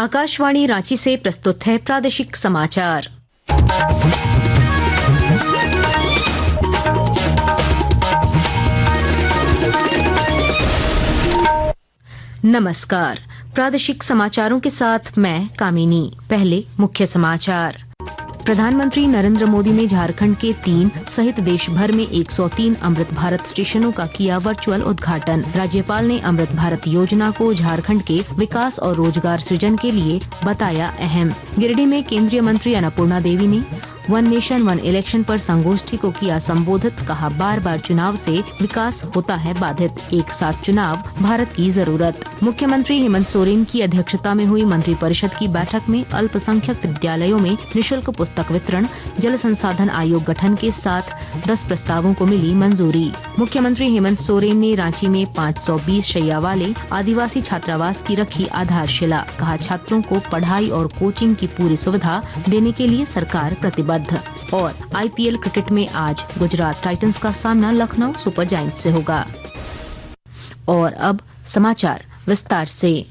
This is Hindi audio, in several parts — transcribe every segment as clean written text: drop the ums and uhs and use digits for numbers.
आकाशवाणी रांची से प्रस्तुत है प्रादेशिक समाचार। नमस्कार, प्रादेशिक समाचारों के साथ मैं कामिनी। पहले मुख्य समाचार। प्रधानमंत्री नरेंद्र मोदी ने झारखंड के 3 सहित देश भर में 103 अमृत भारत स्टेशनों का किया वर्चुअल उद्घाटन। राज्यपाल ने अमृत भारत योजना को झारखंड के विकास और रोजगार सृजन के लिए बताया अहम। गिरिडीह में केंद्रीय मंत्री अन्नपूर्णा देवी ने वन नेशन वन इलेक्शन पर संगोष्ठी को किया संबोधित। कहा, बार बार चुनाव से विकास होता है बाधित, एक साथ चुनाव भारत की जरूरत। मुख्यमंत्री हेमंत सोरेन की अध्यक्षता में हुई मंत्रिपरिषद की बैठक में अल्पसंख्यक विद्यालयों में निःशुल्क पुस्तक वितरण, जल संसाधन आयोग गठन के साथ 10 प्रस्तावों को मिली मंजूरी। मुख्यमंत्री हेमंत सोरेन ने रांची में 520 शैया वाले आदिवासी छात्रावास की रखी आधारशिला। कहा, छात्रों को पढ़ाई और कोचिंग की पूरी सुविधा देने के लिए सरकार प्रतिबद्ध। और आईपीएल क्रिकेट में आज गुजरात टाइटंस का सामना लखनऊ सुपर जायंट्स से होगा। और अब समाचार विस्तार से।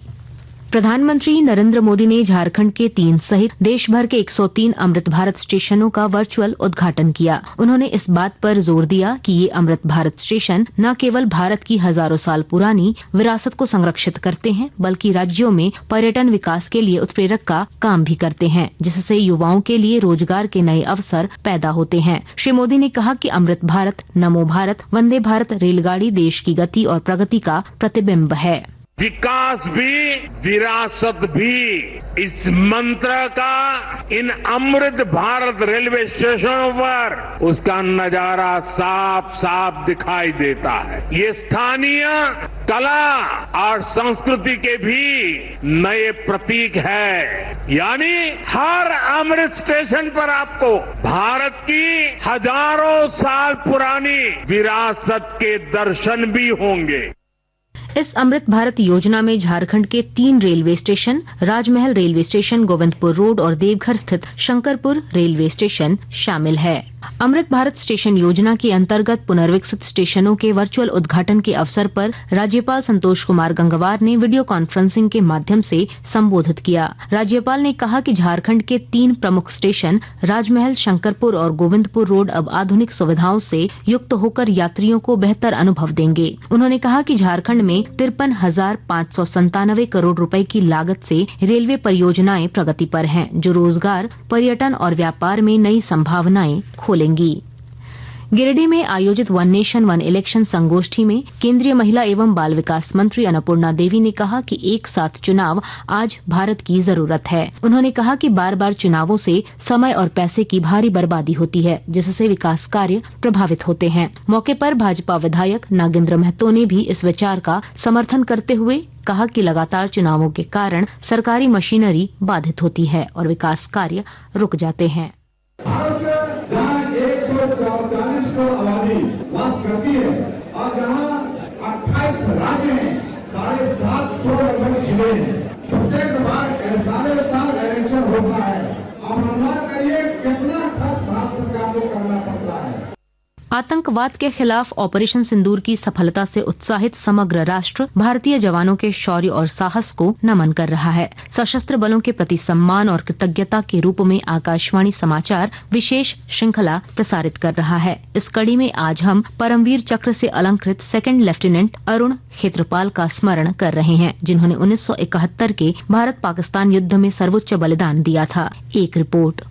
प्रधानमंत्री नरेंद्र मोदी ने झारखंड के 3 सहित देश भर के 103 अमृत भारत स्टेशनों का वर्चुअल उद्घाटन किया। उन्होंने इस बात पर जोर दिया कि ये अमृत भारत स्टेशन न केवल भारत की हजारों साल पुरानी विरासत को संरक्षित करते हैं, बल्कि राज्यों में पर्यटन विकास के लिए उत्प्रेरक का काम भी करते हैं, जिससे युवाओं के लिए रोजगार के नए अवसर पैदा होते हैं। श्री मोदी ने कहा कि अमृत भारत, नमो भारत, वंदे भारत रेलगाड़ी देश की गति और प्रगति का प्रतिबिंब है। विकास भी विरासत भी, इस मंत्र का इन अमृत भारत रेलवे स्टेशनों पर उसका नजारा साफ साफ दिखाई देता है। ये स्थानीय कला और संस्कृति के भी नए प्रतीक है। यानी हर अमृत स्टेशन पर आपको भारत की हजारों साल पुरानी विरासत के दर्शन भी होंगे। इस अमृत भारत योजना में झारखंड के 3 रेलवे स्टेशन, राजमहल रेलवे स्टेशन, गोविंदपुर रोड और देवघर स्थित शंकरपुर रेलवे स्टेशन शामिल है। अमृत भारत स्टेशन योजना के अंतर्गत पुनर्विकसित स्टेशनों के वर्चुअल उद्घाटन के अवसर पर राज्यपाल संतोष कुमार गंगवार ने वीडियो कॉन्फ्रेंसिंग के माध्यम से संबोधित किया। राज्यपाल ने कहा कि झारखंड के 3 प्रमुख स्टेशन राजमहल, शंकरपुर और गोविंदपुर रोड अब आधुनिक सुविधाओं से युक्त होकर यात्रियों को बेहतर अनुभव देंगे। उन्होंने कहा कि झारखंड में 53,597 करोड़ रुपए की लागत से रेलवे परियोजनाएं प्रगति पर हैं, जो रोजगार, पर्यटन और व्यापार में नई संभावनाएं खोलेंगी। गिरिडीह में आयोजित वन नेशन वन इलेक्शन संगोष्ठी में केंद्रीय महिला एवं बाल विकास मंत्री अन्नपूर्णा देवी ने कहा कि एक साथ चुनाव आज भारत की जरूरत है। उन्होंने कहा कि बार बार चुनावों से समय और पैसे की भारी बर्बादी होती है, जिससे विकास कार्य प्रभावित होते हैं। मौके पर भाजपा विधायक नागेंद्र महतो ने भी इस विचार का समर्थन करते हुए कहा कि लगातार चुनावों के कारण सरकारी मशीनरी बाधित होती है और विकास कार्य रुक जाते हैं। 140 करोड़ आबादी वास करती है और जहाँ 28 राज्य हैं, 750 जिले हैं। प्रत्येक बार साल इलेक्शन होता है। अब अनुमान करिए कितना खर्च भारत सरकार को करना पड़ता है। आतंकवाद के खिलाफ ऑपरेशन सिंदूर की सफलता से उत्साहित समग्र राष्ट्र भारतीय जवानों के शौर्य और साहस को नमन कर रहा है। सशस्त्र बलों के प्रति सम्मान और कृतज्ञता के रूप में आकाशवाणी समाचार विशेष श्रृंखला प्रसारित कर रहा है। इस कड़ी में आज हम परमवीर चक्र से अलंकृत 2nd लेफ्टिनेंट अरुण खेत्रपाल का स्मरण कर रहे हैं, जिन्होंने 1971 के भारत पाकिस्तान युद्ध में सर्वोच्च बलिदान दिया था। एक रिपोर्ट।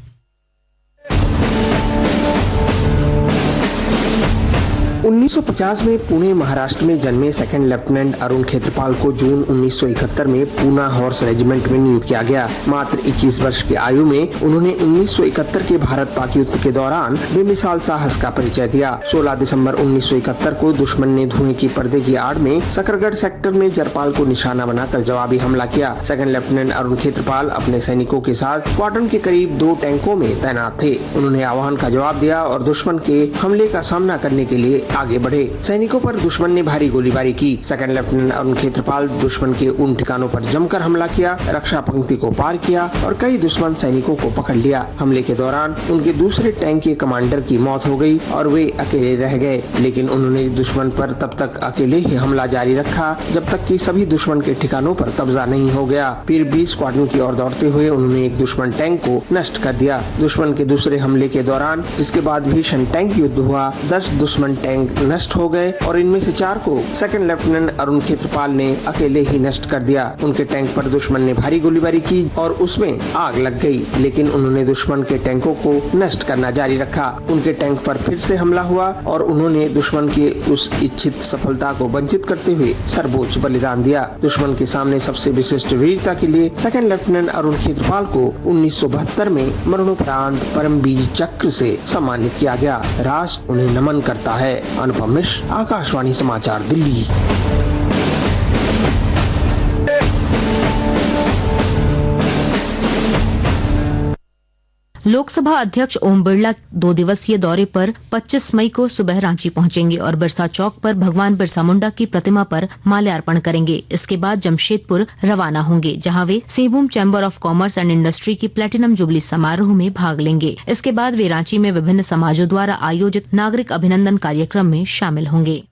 1950 में पुणे महाराष्ट्र में जन्मे 2nd लेफ्टिनेंट अरुण खेत्रपाल को जून 1971 में पूना हॉर्स रेजिमेंट में नियुक्त किया गया। मात्र 21 वर्ष की आयु में उन्होंने 1971 के भारत पाक युद्ध के दौरान बेमिसाल साहस का परिचय दिया। 16 दिसंबर 1971 को दुश्मन ने धुएं की पर्दे की आड़ में सकरगढ़ सेक्टर में जरपाल को निशाना बनाकर जवाबी हमला किया। 2nd लेफ्टिनेंट अरुण खेत्रपाल अपने सैनिकों के साथ क्वार्टन के करीब 2 टैंकों में तैनात थे। उन्होंने आह्वान का जवाब दिया और दुश्मन के हमले का सामना करने के लिए आगे बढ़े। सैनिकों पर दुश्मन ने भारी गोलीबारी की। सेकंड लेफ्टिनेंट अरुण खेत्रपाल दुश्मन के उन ठिकानों पर जमकर हमला किया, रक्षा पंक्ति को पार किया और कई दुश्मन सैनिकों को पकड़ लिया। हमले के दौरान उनके दूसरे टैंक के कमांडर की मौत हो गई और वे अकेले रह गए, लेकिन उन्होंने दुश्मन पर तब तक अकेले ही हमला जारी रखा जब तक कि सभी दुश्मन के ठिकानों पर कब्जा नहीं हो गया। फिर 20 स्क्वाड्रन की ओर दौड़ते हुए उन्होंने एक दुश्मन टैंक को नष्ट कर दिया। दुश्मन के दूसरे हमले के दौरान, जिसके बाद भीषण टैंक युद्ध हुआ, 10 दुश्मन टैंक नष्ट हो गए और इनमें से 4 को सेकंड लेफ्टिनेंट अरुण खेत्रपाल ने अकेले ही नष्ट कर दिया। उनके टैंक पर दुश्मन ने भारी गोलीबारी की और उसमें आग लग गई, लेकिन उन्होंने दुश्मन के टैंकों को नष्ट करना जारी रखा। उनके टैंक पर फिर से हमला हुआ और उन्होंने दुश्मन के उस इच्छित सफलता को वंचित करते हुए सर्वोच्च बलिदान दिया। दुश्मन के सामने सबसे विशिष्ट वीरता के लिए सेकंड लेफ्टिनेंट अरुण खेत्रपाल को 1972 में मरणोपरांत परमवीर चक्र से सम्मानित किया गया। राष्ट्र उन्हें नमन करता है। अनुपम मिश्र, आकाशवाणी समाचार, दिल्ली। लोकसभा अध्यक्ष ओम बिरला 2 दिवसीय दौरे पर 25 मई को सुबह रांची पहुंचेंगे और बिरसा चौक पर भगवान बिरसा मुंडा की प्रतिमा पर माल्यार्पण करेंगे। इसके बाद जमशेदपुर रवाना होंगे, जहां वे Singhbhum chamber of commerce and industry की प्लेटिनम जुबली समारोह में भाग लेंगे। इसके बाद वे रांची में विभिन्न समाजों द्वारा आयोजित नागरिक अभिनंदन कार्यक्रम में शामिल होंगे।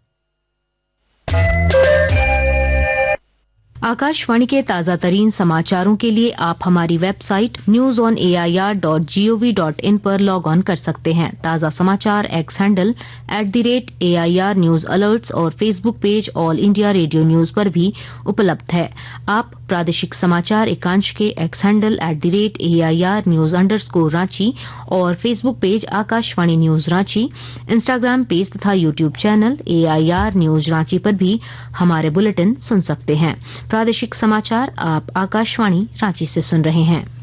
आकाशवाणी के ताजा तरीन समाचारों के लिए आप हमारी वेबसाइट newsonair.gov.in पर लॉग ऑन कर सकते हैं। ताजा समाचार X handle @AIR news alerts और Facebook page all India radio news पर भी उपलब्ध है। आप प्रादेशिक समाचार एकांश के X handle @AIR news _Ranchi और Facebook page Akashvani news Ranchi, Instagram page तथा YouTube channel AIR news Ranchi पर भी हमारे बुलेटिन सुन सकते हैं। प्रादेशिक समाचार आप आकाशवाणी रांची से सुन रहे हैं।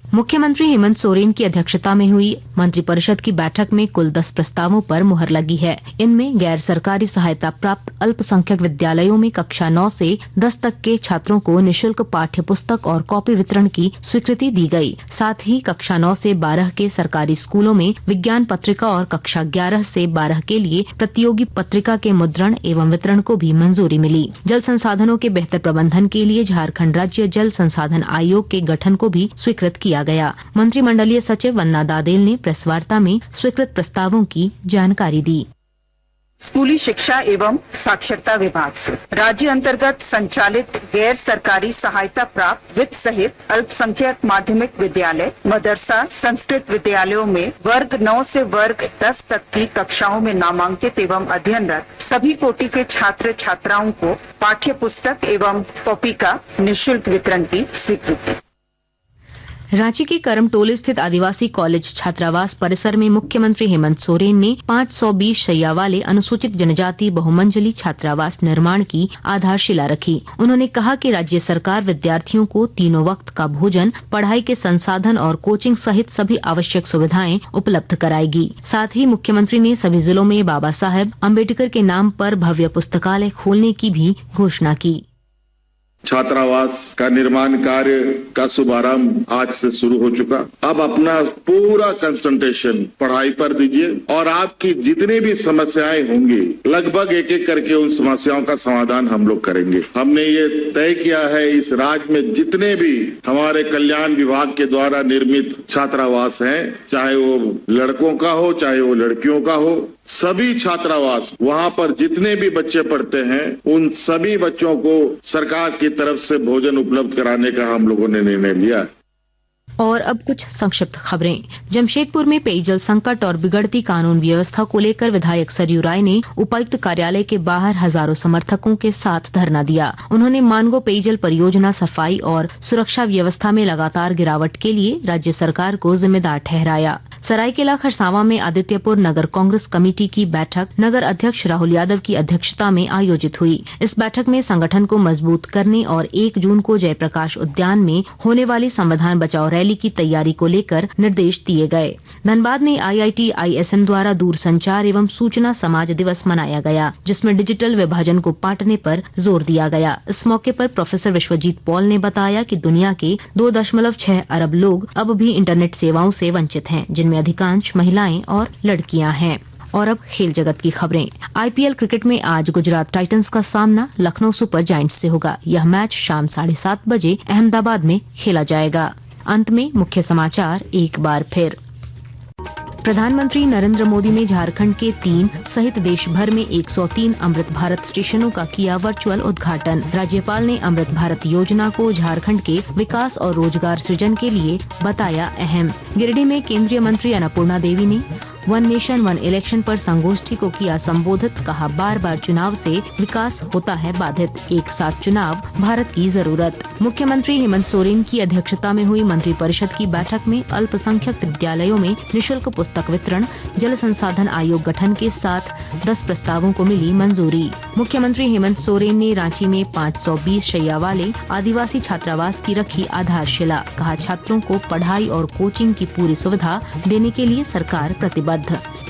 मुख्यमंत्री हेमंत सोरेन की अध्यक्षता में हुई मंत्रिपरिषद की बैठक में कुल 10 प्रस्तावों पर मुहर लगी है। इनमें गैर सरकारी सहायता प्राप्त अल्पसंख्यक विद्यालयों में कक्षा 9 से 10 तक के छात्रों को निःशुल्क पाठ्य पुस्तक और कॉपी वितरण की स्वीकृति दी गई। साथ ही कक्षा 9 से 12 के सरकारी स्कूलों में विज्ञान पत्रिका और कक्षा 11 से 12 के लिए प्रतियोगी पत्रिका के मुद्रण एवं वितरण को भी मंजूरी मिली। जल संसाधनों के बेहतर प्रबंधन के लिए झारखंड राज्य जल संसाधन आयोग के गठन को भी स्वीकृत किया गया। मंत्रिमंडलीय सचिव वंदना दादेल ने प्रेस वार्ता में स्वीकृत प्रस्तावों की जानकारी दी। स्कूली शिक्षा एवं साक्षरता विभाग राज्य अंतर्गत संचालित गैर सरकारी सहायता प्राप्त वित्त सहित अल्पसंख्यक माध्यमिक विद्यालय, मदरसा, संस्कृत विद्यालयों में वर्ग 9 से वर्ग 10 तक की कक्षाओं में नामांकित एवं अध्ययनरत सभी कोटि के छात्र छात्राओं को पाठ्य पुस्तक एवं कॉपी का निःशुल्क वितरण की स्वीकृति। रांची के करमटोली स्थित आदिवासी कॉलेज छात्रावास परिसर में मुख्यमंत्री हेमंत सोरेन ने 520 शैया वाले अनुसूचित जनजाति बहुमंजिली छात्रावास निर्माण की आधारशिला रखी। उन्होंने कहा कि राज्य सरकार विद्यार्थियों को तीनों वक्त का भोजन, पढ़ाई के संसाधन और कोचिंग सहित सभी आवश्यक सुविधाएं उपलब्ध कराएगी। साथ ही मुख्यमंत्री ने सभी जिलों में बाबा साहेब अम्बेडकर के नाम पर भव्य पुस्तकालय खोलने की भी घोषणा की। छात्रावास का निर्माण कार्य का शुभारंभ आज से शुरू हो चुका। अब अपना पूरा कंसंट्रेशन पढ़ाई पर दीजिए और आपकी जितनी भी समस्याएं होंगी लगभग एक एक करके उन समस्याओं का समाधान हम लोग करेंगे। हमने ये तय किया है इस राज्य में जितने भी हमारे कल्याण विभाग के द्वारा निर्मित छात्रावास हैं, चाहे वो लड़कों का हो चाहे वो लड़कियों का हो, सभी छात्रावास वहां पर जितने भी बच्चे पढ़ते हैं उन सभी बच्चों को सरकार की तरफ से भोजन उपलब्ध कराने का हम लोगों ने निर्णय लिया। और अब कुछ संक्षिप्त खबरें। जमशेदपुर में पेयजल संकट और बिगड़ती कानून व्यवस्था को लेकर विधायक सरयू राय ने उपायुक्त कार्यालय के बाहर हजारों समर्थकों के साथ धरना दिया। उन्होंने मानगो पेयजल परियोजना, सफाई और सुरक्षा व्यवस्था में लगातार गिरावट के लिए राज्य सरकार को जिम्मेदार ठहराया। सरायकेला खरसावां में आदित्यपुर नगर कांग्रेस कमेटी की बैठक नगर अध्यक्ष राहुल यादव की अध्यक्षता में आयोजित हुई। इस बैठक में संगठन को मजबूत करने और 1 जून को जयप्रकाश उद्यान में होने वाली संविधान बचाओ रैली की तैयारी को लेकर निर्देश दिए गए। धनबाद में IIT ISM द्वारा दूरसंचार एवं सूचना समाज दिवस मनाया गया, जिसमें डिजिटल विभाजन को पाटने पर जोर दिया गया। इस मौके पर प्रोफेसर विश्वजीत पॉल ने बताया कि दुनिया के 2.6 अरब लोग अब भी इंटरनेट सेवाओं से वंचित हैं, जिनमें जिनमें अधिकांश महिलाएं और लड़कियां हैं। और अब खेल जगत की खबरें। आईपीएल क्रिकेट में आज गुजरात टाइटंस का सामना लखनऊ सुपर जायंट्स से होगा। यह मैच शाम 7:30 बजे अहमदाबाद में खेला जाएगा। अंत में मुख्य समाचार एक बार फिर। प्रधानमंत्री नरेंद्र मोदी ने झारखंड के 3 सहित देश भर में 103 अमृत भारत स्टेशनों का किया वर्चुअल उद्घाटन। राज्यपाल ने अमृत भारत योजना को झारखंड के विकास और रोजगार सृजन के लिए बताया अहम। गिरिडीह में केंद्रीय मंत्री अन्नपूर्णा देवी ने वन नेशन वन इलेक्शन पर संगोष्ठी को किया संबोधित। कहा, बार बार चुनाव से विकास होता है बाधित, एक साथ चुनाव भारत की जरूरत। मुख्यमंत्री हेमंत सोरेन की अध्यक्षता में हुई मंत्रिपरिषद की बैठक में अल्पसंख्यक विद्यालयों में निःशुल्क पुस्तक वितरण, जल संसाधन आयोग गठन के साथ 10 प्रस्तावों को मिली मंजूरी। मुख्यमंत्री हेमंत सोरेन ने रांची में 520 शैया वाले आदिवासी छात्रावास की रखी आधारशिला। कहा, छात्रों को पढ़ाई और कोचिंग की पूरी सुविधा देने के लिए सरकार प्रतिबद्ध।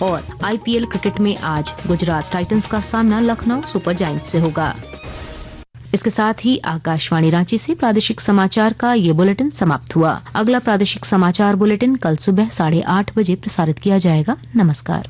और आईपीएल क्रिकेट में आज गुजरात टाइटंस का सामना लखनऊ सुपर जायंट्स से होगा। इसके साथ ही आकाशवाणी रांची से प्रादेशिक समाचार का ये बुलेटिन समाप्त हुआ। अगला प्रादेशिक समाचार बुलेटिन कल सुबह 8:30 बजे प्रसारित किया जाएगा। नमस्कार।